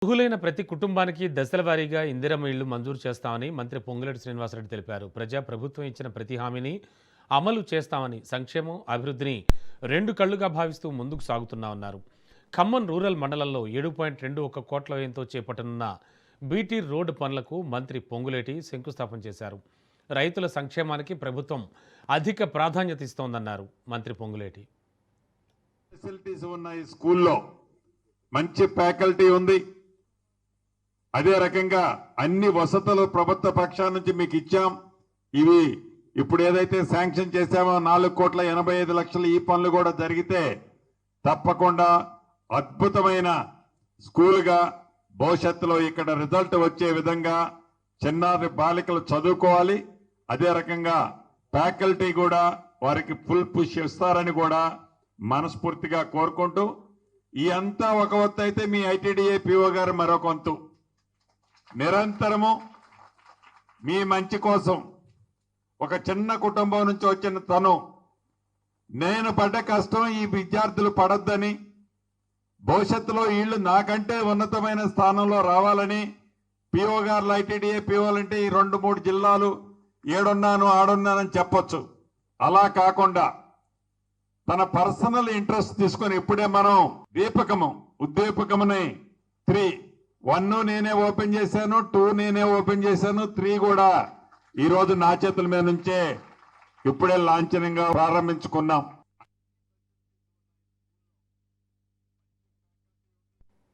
అర్హులైన ప్రతి కుటుంబానికి దశల వారీగా ఇందిరమ్మ ఇళ్లు మంజూరు చేస్తామని మంత్రి పొంగులేటి శ్రీనివాసరెడ్డి తెలిపారు. ప్రభుత్వం ఇచ్చిన ప్రతి హామీని అమలు చేస్తామని, సంక్షేమం, అభివృద్ధిని రెండు కళ్లుగా భావిస్తూ ముందుకు సాగుతున్నామన్నారు. ఖమ్మం రూరల్ మండలంలో 7.21 కోట్ల వ్యయంతో చేపట్టనున్న బీటీ రోడ్డు పనులకు మంత్రి పొంగులేటి శంకుస్థాపన చేశారు. రైతుల సంక్షేమానికి ప్రభుత్వం అధిక ప్రాధాన్యత ఇస్తోందన్నారు మంత్రి పొంగులేటి. ఫెసిలిటీస్ ఉన్నాయి, స్కూల్లో మంచి ఫ్యాకల్టీ ఉంది. అదే రకంగా అన్ని వసతులు ప్రభుత్వ పక్షాల నుంచి మీకు ఇచ్చాం. ఇవి ఇప్పుడు ఏదైతే శాంక్షన్ చేశామో 4,85,00,000 ఈ పనులు కూడా జరిగితే తప్పకుండా అద్భుతమైన స్కూల్గా భవిష్యత్తులో ఇక్కడ రిజల్ట్ వచ్చే విధంగా చిన్నారి బాలికలు చదువుకోవాలి. అదే రకంగా ఫ్యాకల్టీ కూడా వారికి ఫుల్ పుష్ ఇస్తారని కూడా మనస్ఫూర్తిగా కోరుకుంటూ, ఈ అంతా ఒక వంతు అయితే మీ ఐటీడీఏ పీఓ గారు మరొక వంతు నిరంతరము మీ మంచి కోసం. ఒక చిన్న కుటుంబం నుంచి వచ్చిన తను నేను పడ్డ కష్టం ఈ విద్యార్థులు పడొద్దని, భవిష్యత్తులో వీళ్ళు నాకంటే ఉన్నతమైన స్థానంలో రావాలని పీఓ గారు ఐటీడీఏ పీఓలంటే ఈ 2-3 జిల్లాలు ఏడున్నాను ఆడున్నానని చెప్పొచ్చు. అలా కాకుండా తన పర్సనల్ ఇంట్రెస్ట్ తీసుకొని ఇప్పుడే మనం ఉద్దీపకముని 1 నేనే ఓపెన్ చేశాను, 2 నేనే ఓపెన్ చేశాను, 3 కూడా ఈరోజు నా చేతుల మీద నుంచే ఇప్పుడే లాంఛనంగా ప్రారంభించుకున్నాం.